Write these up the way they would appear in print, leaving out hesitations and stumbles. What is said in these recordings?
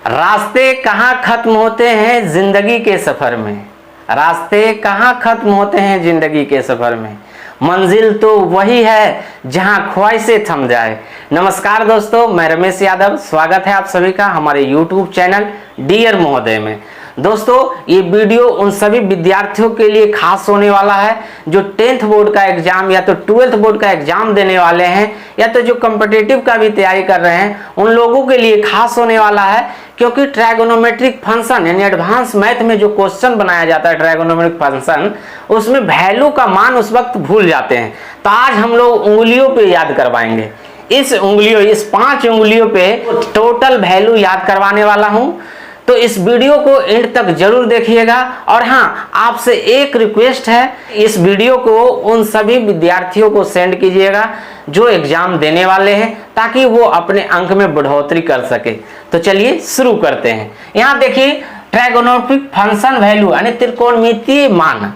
रास्ते कहाँ खत्म होते हैं जिंदगी के सफर में। रास्ते कहाँ खत्म होते हैं जिंदगी के सफर में। मंजिल तो वही है जहां ख्वाहिशें थम जाए। नमस्कार दोस्तों, मैं रमेश यादव। स्वागत है आप सभी का हमारे YouTube चैनल डियर महोदय में। दोस्तों, ये वीडियो उन सभी विद्यार्थियों के लिए खास होने वाला है जो 10th बोर्ड का एग्जाम या तो 12th बोर्ड का एग्जाम देने वाले हैं या तो जो कॉम्पिटिटिव का भी तैयारी कर रहे हैं, उन लोगों के लिए खास होने वाला है। क्योंकि ट्रायगोनोमेट्रिक फंक्शन यानी एडवांस मैथ में जो क्वेश्चन बनाया जाता है ट्रायगोनोमेट्रिक फंक्शन, उसमें वैल्यू का मान उस वक्त भूल जाते हैं। तो आज हम लोग उंगलियों पे याद करवाएंगे। इस 5 उंगलियों पे टोटल वैल्यू याद करवाने वाला हूं। तो इस वीडियो को एंड तक जरूर देखिएगा। और हाँ, आपसे एक रिक्वेस्ट है, इस वीडियो को उन सभी विद्यार्थियों को सेंड कीजिएगा जो एग्जाम देने वाले हैं, ताकि वो अपने अंक में बढ़ोतरी कर सके। तो चलिए शुरू करते हैं। यहाँ देखिए, ट्रायगोनोमेट्रिक फंक्शन वैल्यू यानी त्रिकोणमितीय मान,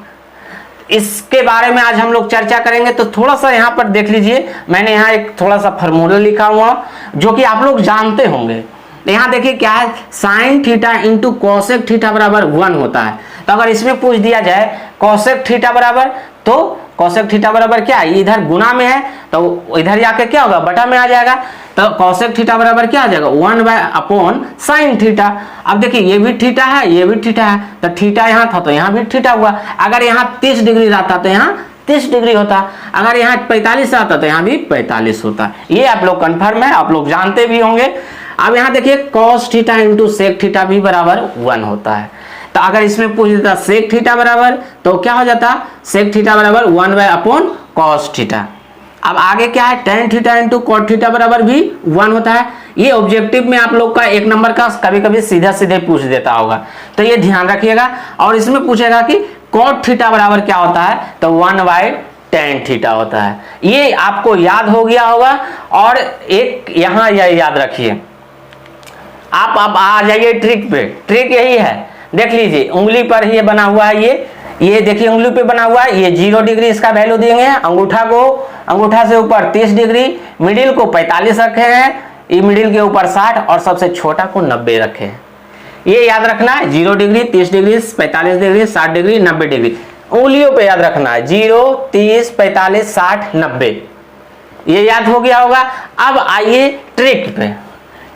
इसके बारे में आज हम लोग चर्चा करेंगे। तो थोड़ा सा यहाँ पर देख लीजिए, मैंने यहाँ एक थोड़ा सा फॉर्मूला लिखा हुआ जो कि आप लोग जानते होंगे। यहाँ देखिए क्या है, sine theta into cosec theta बराबर 1 होता है। तो अगर इसमें पूछ दिया जाए कॉसेक थीटा बराबर, तो कॉसेक थीटा बराबर क्या है, इधर गुना में है तो इधर जाके क्या होगा, बटा में आ जाएगा। तो कॉसेक थीटा बराबर क्या आ जाएगा, 1/अपॉन साइन थीटा। अब देखिए, ये भी थीटा है, ये भी थीटा है, तो थीटा यहाँ था तो यहाँ भी थीटा हुआ। अगर यहाँ 30 डिग्री रहता तो यहाँ 30 डिग्री होता। अगर यहाँ 45 आता तो यहाँ भी 45 होता। ये आप लोग कन्फर्म है, आप लोग जानते भी होंगे। अब यहाँ देखिए, cos theta into sec theta भी बराबर 1 होता है। तो अगर इसमें पूछ देता सेक थीटा बराबर, तो क्या हो जाता, सेक थीटा बराबर 1/अपॉन कॉस थीटा। अब आगे क्या है, tan theta into cot theta बराबर भी 1 होता है। ये ऑब्जेक्टिव में आप लोग का 1 नंबर का कभी कभी सीधा सीधे पूछ देता होगा, तो ये ध्यान रखिएगा। और इसमें पूछेगा कि कॉट थीटा बराबर क्या होता है, तो 1/tan थीटा होता है। ये आपको याद हो गया होगा। और एक यहाँ यह याद रखिए, आप अब आ जाइए ट्रिक पे। ट्रिक यही है, देख लीजिए, उंगली पर ही ये बना हुआ है। ये देखिए, उंगली पे बना हुआ है। ये 0 डिग्री इसका वैल्यू देंगे। अंगूठा से ऊपर 30 डिग्री, मिडिल को 45 रखे हैं, ये मिडिल के ऊपर 60 और सबसे छोटा को 90 रखे हैं। ये याद रखना है, 0 degree, 30 degree, 45 degree, 60 degree, 90 degree. उंगलियों पे याद रखना है, 0, 30, 45, 60, 90। ये याद हो गया होगा। अब आइए ट्रिक पे।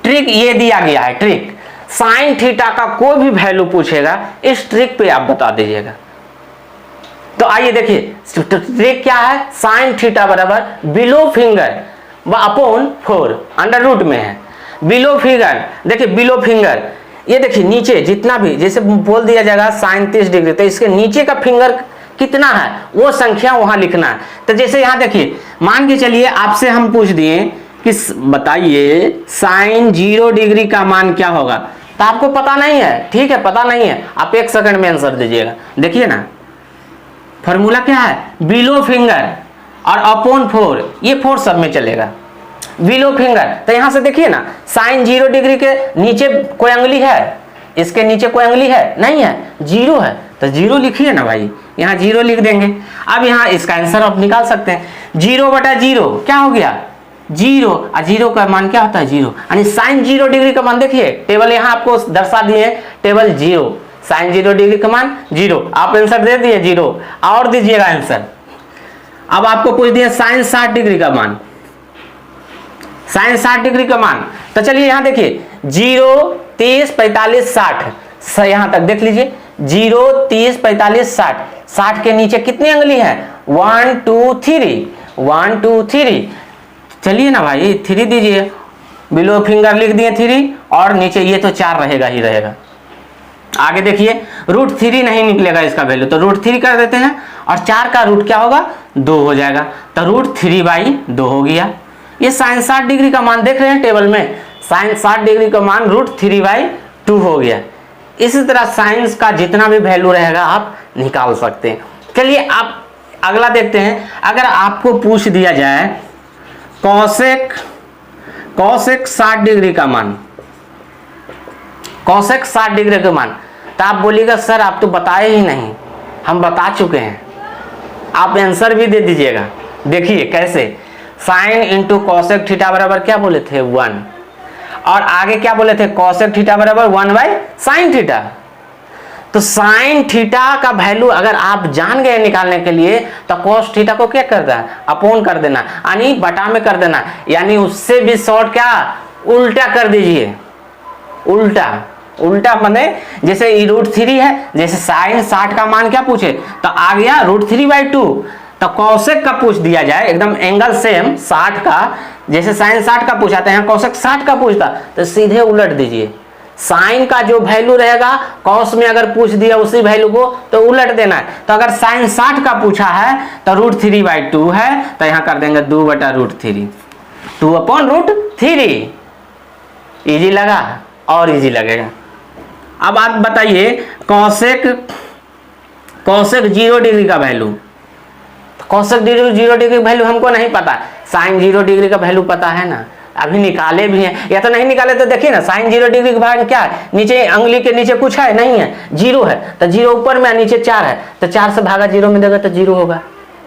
ट्रिक ये दिया गया है, ट्रिक साइन थीटा का कोई भी वैल्यू पूछेगा, इस ट्रिक पे आप बता दीजिएगा। तो आइए देखिए, ट्रिक क्या है, साइन थीटा बराबर below finger upon 4 under root में है। बिलो फिंगर, देखिए बिलो फिंगर, ये देखिए नीचे जितना भी, जैसे बोल दिया जाएगा साइन 30 डिग्री, तो इसके नीचे का फिंगर कितना है वो संख्या वहां लिखना है। तो जैसे यहाँ देखिए, मान के चलिए आपसे हम पूछ दिए कि बताइए साइन 0 डिग्री का मान क्या होगा, तो आपको पता नहीं है, ठीक है, पता नहीं है, आप 1 सेकंड में आंसर दीजिएगा। देखिए ना, फॉर्मूला क्या है, बिलो फिंगर और अपॉन 4, ये 4 सब में चलेगा। बिलो फिंगर, तो यहां से देखिए ना, साइन 0 डिग्री के नीचे कोई अंगुली है, इसके नीचे कोई अंगुली है, नहीं है, 0 है, तो 0 लिखिए ना भाई, यहाँ 0 लिख देंगे। अब यहाँ इसका आंसर आप निकाल सकते हैं। 0/0 क्या हो गया, 0, और 0 का मान क्या होता है, 0, यानी साइन 0 डिग्री का मान देखिए, टेबल यहाँ आपको दर्शा दिए, टेबल 0, साइन 0 डिग्री का मान 0। आप आंसर दे दिए 0, और दीजिएगा आंसर। अब आपको पूछ दिया साइन 60 डिग्री का मान, साइन 60 डिग्री का मान। तो चलिए यहाँ देखिए, 0, 30, 45, 60, यहाँ तक देख लीजिए, 0, 30, 45, 60, 60 के नीचे कितनी अंगुली है, 1, 2, 3, 1, 2, 3। चलिए ना भाई, 3 दीजिए, बिलो फिंगर लिख दिए 3, और नीचे ये तो 4 रहेगा ही रहेगा। आगे देखिए, √3 नहीं निकलेगा इसका वैल्यू, तो √3 कर देते हैं, और 4 का रूट क्या होगा, 2 हो जाएगा, तो √3/2 हो गया। ये साइन 60 डिग्री का मान देख रहे हैं टेबल में, साइन 60 डिग्री का मान √3/2 हो गया। इसी तरह साइंस का जितना भी वैल्यू रहेगा आप निकाल सकते हैं। चलिए आप अगला देखते हैं। अगर आपको पूछ दिया जाए कॉसेक 60 डिग्री का मान, कॉसेक 60 डिग्री का मान, तो आप बोलिएगा सर आप तो बताए ही नहीं, हम बता चुके हैं। आप आंसर भी दे दीजिएगा। देखिए कैसे, साइन इंटू कॉसेक थीटा बराबर क्या बोले थे, 1। और आगे क्या बोले थे, कॉसेक थीटा बराबर 1/sin थीटा। तो साइन थीटा का वैल्यू अगर आप जान गए निकालने के लिए तो कॉस थीटा को क्या करना है, अपॉन कर देना, यानी बटा में कर देना, यानी उससे भी शॉर्ट क्या उल्टा कर दीजिए। उल्टा उल्टा माने जैसे √3 है, जैसे साइन 60 का मान क्या पूछे तो आ गया √3/2, तो कॉसेक का पूछ दिया जाए एकदम एंगल सेम 60 का, जैसे साइन 60 का पूछा था यहाँ कॉसेक 60 का पूछता, तो सीधे उलट दीजिए। साइन का जो वैल्यू रहेगा कॉस में अगर पूछ दिया उसी वैल्यू को तो उलट देना है। तो अगर साइन 60 का पूछा है तो √3/2 है, तो यहाँ कर देंगे 2/√3, 2/√3। इजी लगा और इजी लगेगा। अब आप बताइए कॉसेक 0 डिग्री का वैल्यू, कॉसेक 0 डिग्री का वैल्यू हमको नहीं पता, साइन 0 डिग्री का वैल्यू पता है ना, अभी निकाले भी हैं, या तो नहीं निकाले तो देखिए ना, साइन 0 डिग्री का वैल्यू क्या है, नीचे अंगुली के नीचे कुछ है नहीं है, 0 है, तो 0 ऊपर में नीचे 4 है, तो 4 से भागा 0 में देगा तो 0 होगा,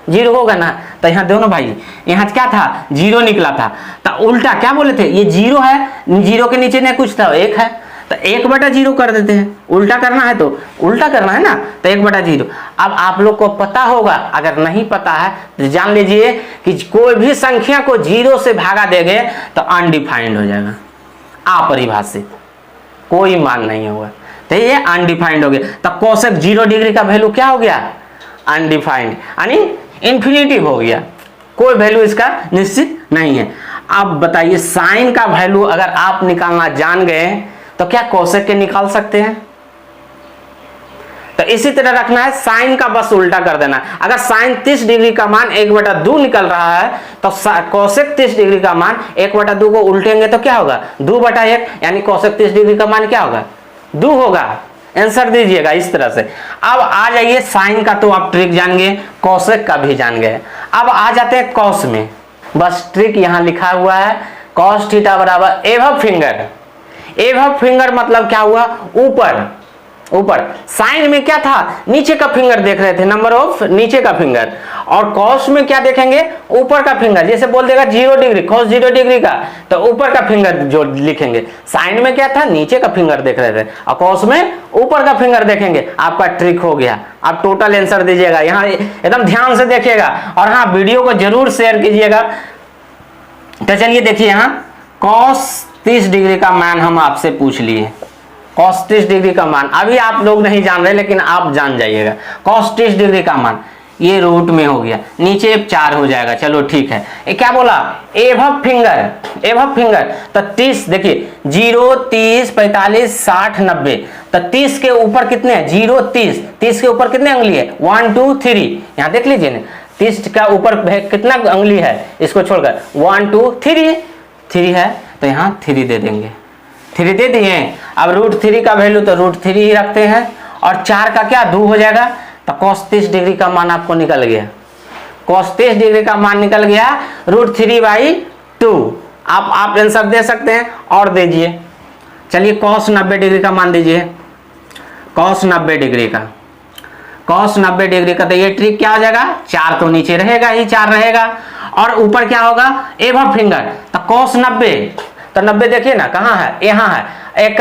0 होगा ना। तो यहाँ दोनों भाई यहाँ क्या था 0 निकला था, तो उल्टा क्या बोले थे ये 0 है, 0 के नीचे नहीं कुछ था 1 है, तो 1/0 कर देते हैं। उल्टा करना है तो उल्टा करना है ना, तो 1/0। अब आप लोग को पता होगा, अगर नहीं पता है तो जान लीजिए कि कोई भी संख्या को 0 से भागा देंगे तो अनडिफाइंड हो जाएगा, अपरिभाषित, कोई मान नहीं होगा, तो ये अनडिफाइंड हो गया। तो कॉसेक 0 डिग्री का वैल्यू क्या हो गया, अनडिफाइंड, यानी इन्फिनिटिव हो गया, कोई वैल्यू इसका निश्चित नहीं है। अब बताइए साइन का वैल्यू अगर आप निकालना जान गए तो क्या कॉसेक के निकाल सकते हैं, तो इसी तरह रखना है, साइन का बस उल्टा कर देना। अगर साइन 30 डिग्री का मान 1/2 निकल रहा है तो कॉसेक 30 डिग्री का मान 1/2 को उल्टेंगे तो क्या होगा 2/1, यानी कॉसेक 30 डिग्री का मान क्या होगा 2 होगा। आंसर दीजिएगा इस तरह से। अब आ जाइए साइन का तो आप ट्रिक जान गए, कॉसेक का भी जान गए, अब आ जाते हैं कॉस में। बस ट्रिक यहाँ लिखा हुआ है, कॉस थीटा बराबर एबव फिंगर। एबव फिंगर मतलब क्या हुआ, ऊपर ऊपर। साइन में क्या था नीचे का फिंगर देख रहे थे, नंबर ऑफ नीचे का फिंगर, और कॉस में क्या देखेंगे ऊपर का फिंगर। जैसे बोल देगा 0 डिग्री कॉस 0 डिग्री का, तो ऊपर का फिंगर जो लिखेंगे। साइन में क्या था नीचे का फिंगर देख रहे थे, और कॉस में ऊपर का फिंगर देखेंगे। आपका ट्रिक हो गया, आप टोटल आंसर दीजिएगा, यहाँ एकदम ध्यान से देखिएगा, और हाँ वीडियो को जरूर शेयर कीजिएगा। तो चलिए देखिए यहाँ कॉस 30 डिग्री का मान हम आपसे पूछ लिए, कॉस 30 डिग्री का मान अभी आप लोग नहीं जान रहे लेकिन आप जान जाइएगा। कॉस 30 डिग्री का मान ये रूट में हो गया, नीचे 4 हो जाएगा, चलो ठीक है। ये क्या बोला एबव फिंगर, एबव फिंगर, तो 30 देखिए 0 30 45 60 90, तो 30 के ऊपर कितने हैं 0 30, 30 के ऊपर कितने उंगली है 1 2 3, यहाँ देख लीजिए ना 30 का ऊपर कितना उंगली है इसको छोड़कर 1 2 3 है, तो यहाँ 3 दे देंगे, 3 दे दिए। अब √3 का वैल्यू तो √3 ही रखते हैं, और 4 का क्या 2 हो जाएगा, तो cos 30 डिग्री का मान आपको निकल गया, cos 30 डिग्री का मान निकल गया √3/2। आप आंसर दे सकते हैं और दीजिए। चलिए cos 90 डिग्री का मान दीजिए, cos 90 डिग्री का, cos 90 डिग्री का, तो ये ट्रिक क्या हो जाएगा 4 तो नीचे रहेगा ही, 4 रहेगा, और ऊपर क्या होगा एबव फिंगर, तो cos 90, तो 90 देखिए ना कहाँ है, यहाँ है, एक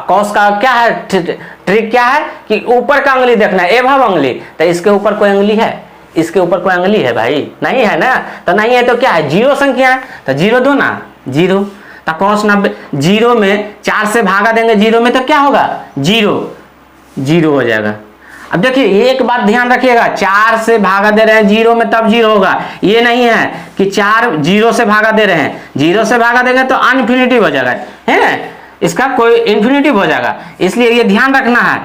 कॉस का क्या है ट्रिक क्या है कि ऊपर का उंगली देखना है, एबव उंगली, तो इसके ऊपर कोई उंगली है, इसके ऊपर कोई उंगली है भाई नहीं है ना, तो नहीं है तो क्या है 0 संख्या है, तो 0 दो ना 0, तो cos 90 0 में 4 से भागा देंगे 0 में तो क्या होगा 0 हो जाएगा। अब देखिए एक बात ध्यान रखिएगा, 4 से भागा दे रहे हैं 0 में तब 0 होगा, ये नहीं है कि 4 0 से भागा दे रहे हैं, 0 से भागा देंगे तो अनइन्फिनिटिव हो जाएगा, है ना, इसका कोई इन्फिनिटिव हो जाएगा, इसलिए ये ध्यान रखना है।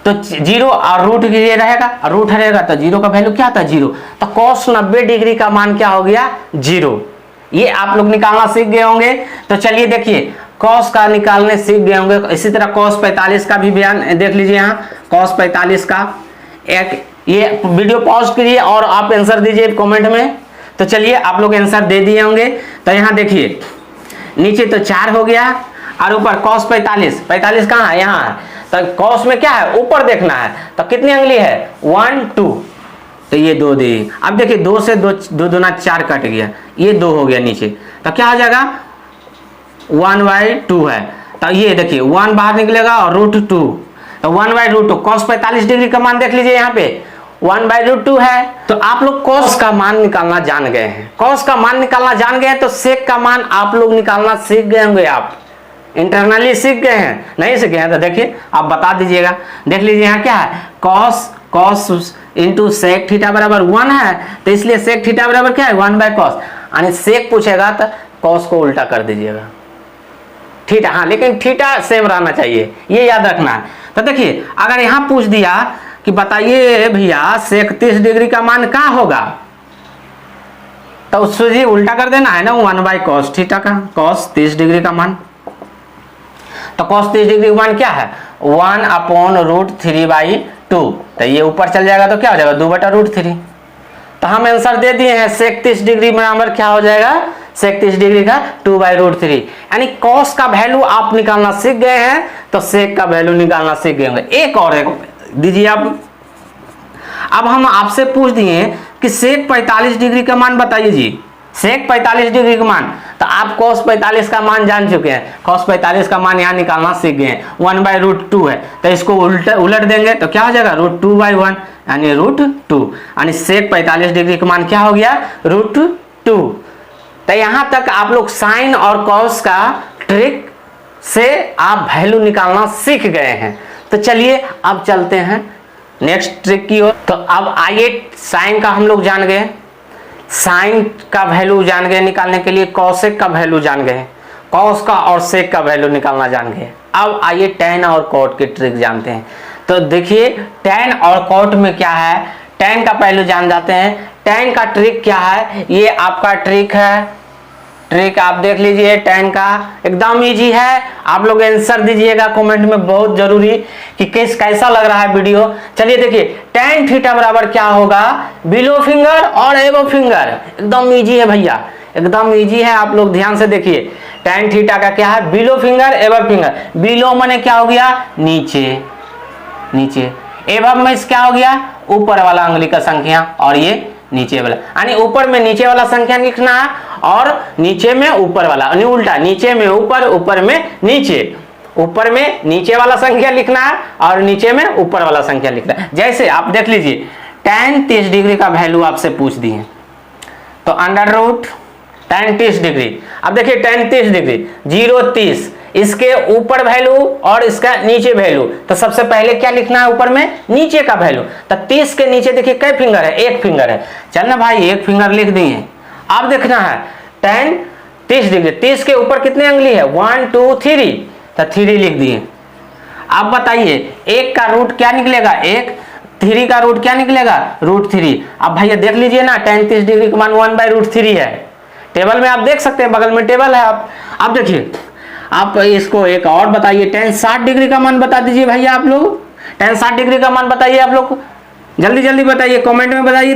तो 0 और रूट ये रहेगा, और रूट रहेगा तो 0 का वैल्यू क्या था 0, तो cos 90 डिग्री का मान क्या हो गया 0। ये आप लोग निकालना सीख गए होंगे। तो चलिए देखिए cos का निकालने सीख गए होंगे, इसी तरह cos 45 का भी बयान देख लीजिए। यहाँ cos 45 का एक, ये वीडियो पॉज कीजिए और आप आंसर दीजिए कमेंट में। तो चलिए आप लोग आंसर दे दिए होंगे। तो यहाँ देखिए नीचे तो 4 हो गया, और ऊपर cos 45 कहाँ है यहाँ है, तो cos में क्या है ऊपर देखना है, तो कितनी उंगली है 1 2, तो ये 2 दे। अब देखिए 2 से 2 2 दूना 4 कट गया, ये 2 हो गया नीचे, तो क्या हो जाएगा 1/2 है, तो ये देखिए 1 बाहर निकलेगा और √2, तो 1/√2। cos 45 डिग्री का मान देख लीजिए यहाँ पे 1/√2 है। तो आप लोग cos का मान निकालना जान गए हैं, cos का मान निकालना जान गए हैं, तो sec का मान आप लोग निकालना सीख गए होंगे, आप इंटरनली सीख गए हैं। नहीं सीखे हैं तो देखिए आप बता दीजिएगा। देख लीजिए यहाँ क्या है, cos इंटू sec थीटा बराबर 1 है, तो इसलिए sec थीटा बराबर क्या है 1/cos, यानी sec पूछेगा तो cos को उल्टा कर दीजिएगा थीटा। हाँ, लेकिन थीटा सेम रहना चाहिए, ये याद रखना है। तो देखिए अगर यहाँ पूछ दिया कि बताइए भैया sec 30 डिग्री का मान क्या होगा, तो उससे जी उल्टा कर देना है ना 1/cos थीटा का, cos 30 डिग्री का मान। तो cos 30 डिग्री का मान क्या है 1/√3/2, तो ये ऊपर चल जाएगा तो क्या हो जाएगा 2/√3। तो हम आंसर दे दिए हैं sec 30 डिग्री बराबर क्या हो जाएगा sec 30 डिग्री का 2/√3। यानी cos का वैल्यू आप निकालना सीख गए हैं, तो sec का वैल्यू निकालना सीख गए होंगे। एक और दीजिए आप। अब हम आपसे पूछ दिए कि sec 45 डिग्री का मान बताइए जी, sec 45 डिग्री का मान, तो आप cos 45 का मान जान चुके हैं, cos 45 का मान यहाँ निकालना सीख गए हैं। 1/√2 है, तो इसको उलट देंगे तो क्या हो जाएगा √2/1, यानी √2, यानी sec 45 डिग्री का मान क्या हो गया √2। तो यहाँ तक आप लोग साइन और cos का ट्रिक से आप वैल्यू निकालना सीख गए हैं। तो चलिए अब चलते हैं नेक्स्ट ट्रिक की ओर। तो अब आइए, साइन का हम लोग जान गए, साइन का वैल्यू जान गए निकालने के लिए, कॉसेक का वैल्यू जान गए, कॉस का और सेक का वैल्यू निकालना जान गए। अब आइए टैन और कॉट की ट्रिक जानते हैं। तो देखिए टैन और कॉट में क्या है, टैन का वैल्यू जान जाते हैं। टैन का ट्रिक क्या है, ये आपका ट्रिक है, ट्रिक आप देख लीजिए। टैन का एकदम इजी है, आप लोग आंसर दीजिएगा कमेंट में, बहुत जरूरी कि कैसा लग रहा है वीडियो। चलिए देखिए, टैन थीटा बराबर क्या होगा बिलो फिंगर और एबो फिंगर। एकदम इजी है भैया, एकदम इजी है, आप लोग ध्यान से देखिए। टैन थीटा का क्या है बिलो फिंगर एबो फिंगर। बिलो माने क्या हो गया नीचे, नीचे। एबव में क्या हो गया ऊपर वाला अंगुली का संख्या, और ये नीचे वाला, यानी ऊपर में नीचे वाला संख्या लिखना है और नीचे में ऊपर वाला, यानी उल्टा, नीचे में ऊपर, ऊपर में नीचे। ऊपर में नीचे वाला संख्या लिखना है और नीचे में ऊपर वाला संख्या लिखना है। जैसे आप देख लीजिए tan 30 डिग्री का वैल्यू आपसे पूछ दिए, तो √ tan 30 डिग्री। अब देखिए tan 30 डिग्री 0 30, इसके ऊपर वैल्यू और इसका नीचे वैल्यू। तो सबसे पहले क्या लिखना है ऊपर में नीचे का वैल्यू। तो 30 के नीचे देखिए कै फिंगर है, एक फिंगर है। चल ना भाई एक फिंगर लिख दिए। अब देखना है tan 30 डिग्री, 30 के ऊपर कितने अंगुली है 1 2 3, तो 3 लिख दिए। अब बताइए एक का रूट क्या निकलेगा, एक 3 का रूट क्या निकलेगा √3। अब भैया देख लीजिए ना tan 30 डिग्री का मान 1/√3 है। टेबल में आप देख सकते हैं, बगल में टेबल है। आप अब देखिए, आप इसको एक और बताइए, tan 60 डिग्री का मान बता दीजिए भैया आप लोग। tan 60 डिग्री का मान बताइए आप लोग, जल्दी जल्दी बताइए, कमेंट में बताइए।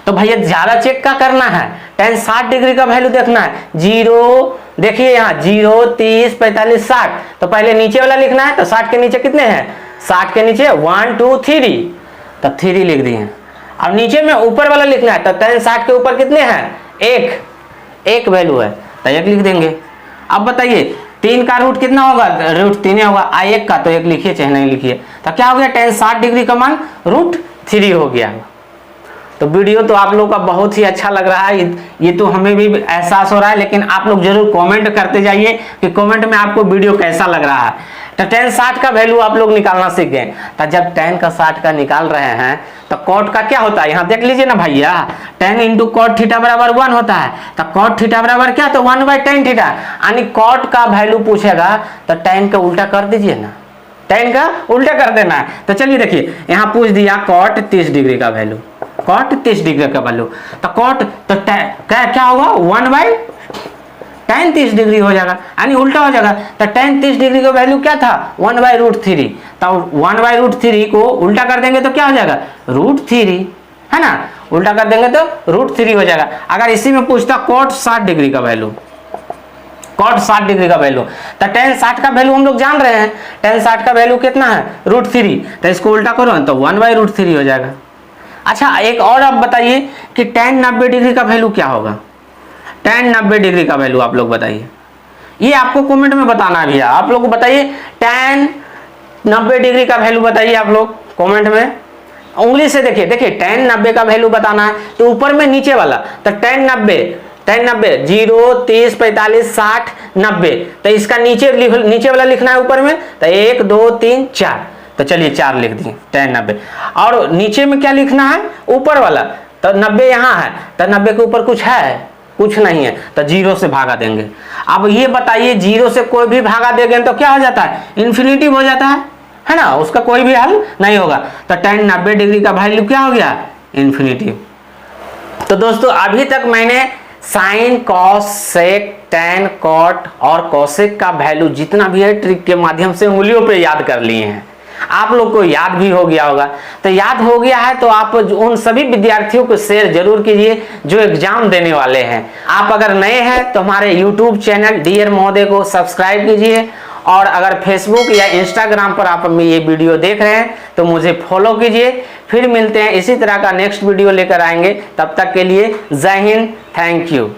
तो भैया ज्यादा चेक का करना है, tan 60 डिग्री का वैल्यू देखना है। 0 देखिए यहाँ 0 30 45 60, तो पहले नीचे वाला लिखना है। तो 60 के नीचे कितने हैं, 60 के नीचे 1 2 3, तो 3 लिख दिए। अब नीचे में ऊपर वाला लिखना है, तो tan 60 के ऊपर कितने हैं, एक वैल्यू है, तो 1 लिख देंगे। अब बताइए 3 का रूट कितना होगा, √3 होगा। 1 का तो 1 लिखिए चाहे नहीं लिखिए, तो क्या हो गया tan 60 डिग्री का मान √3 हो गया। तो वीडियो तो आप लोग का बहुत ही अच्छा लग रहा है, ये तो हमें भी एहसास हो रहा है, लेकिन आप लोग जरूर कमेंट करते जाइए कि कमेंट में आपको वीडियो कैसा लग रहा है। तो tan 60 का वैल्यू आप लोग निकालना सीख गए। तो जब tan का 60 का निकाल रहे हैं तो cot का क्या होता है, यहाँ देख लीजिए ना भैया, tan × cot थीटा बराबर 1 होता है। तो cot थीटा बराबर क्या, तो 1/tan थीटा, यानी cot का वैल्यू पूछेगा तो tan का उल्टा कर दीजिए ना, tan का उल्टा कर देना है। तो चलिए देखिए यहाँ पूछ दिया cot 30 डिग्री का वैल्यू, cot 30 डिग्री का वैल्यू, तो cot तो क्या होगा 1/tan 30 डिग्री हो जाएगा, यानी उल्टा हो जाएगा। तो tan 30 डिग्री का वैल्यू क्या था 1/√3, तो 1/√3 को उल्टा कर देंगे तो क्या हो जाएगा √3, है ना, उल्टा कर देंगे तो √3 हो जाएगा। अगर इसी में पूछता cot 60 डिग्री का वैल्यू, cot 60 डिग्री का वैल्यू, तो tan 60 का वैल्यू हम लोग जान रहे हैं, tan 60 का वैल्यू कितना है √3, तो इसको उल्टा करो तो 1/√3 हो जाएगा। अच्छा एक और आप बताइए कि tan 90 डिग्री का वैल्यू क्या होगा, tan 90 डिग्री का वैल्यू आप लोग बताइए। ये आपको कमेंट में बताना भी है। आप लोग बताइए tan 90 डिग्री का वैल्यू बताइए आप लोग कमेंट में, उंगली से देखिए tan 90 का वैल्यू बताना है तो ऊपर में नीचे वाला, तो tan 90 0 30 45 60 90, तो इसका नीचे वाला लिखना है ऊपर में, तो 1 2 3 4, तो चलिए 4 लिख दिए tan 90। और नीचे में क्या लिखना है ऊपर वाला, तो 90 यहाँ है, तो 90 के ऊपर कुछ है, कुछ नहीं है, तो 0 से भागा देंगे। अब ये बताइए 0 से कोई भी भागा देंगे तो क्या हो जाता है, इन्फिनिटिव हो जाता है ना, उसका कोई भी हल नहीं होगा। तो tan 90 डिग्री का वैल्यू क्या हो गया, इन्फिनिटिव। तो दोस्तों अभी तक मैंने sine cos sec tan cot और कोसेक का वैल्यू जितना भी है ट्रिक के माध्यम से उंगलियों पे याद कर लिए हैं। आप लोग को याद भी हो गया होगा, तो याद हो गया है तो आप उन सभी विद्यार्थियों को शेयर जरूर कीजिए जो एग्जाम देने वाले हैं। आप अगर नए हैं तो हमारे यूट्यूब चैनल डियर महोदय को सब्सक्राइब कीजिए, और अगर फेसबुक या इंस्टाग्राम पर आप ये वीडियो देख रहे हैं तो मुझे फॉलो कीजिए। फिर मिलते हैं इसी तरह का नेक्स्ट वीडियो लेकर आएंगे, तब तक के लिए जय हिंद, थैंक यू।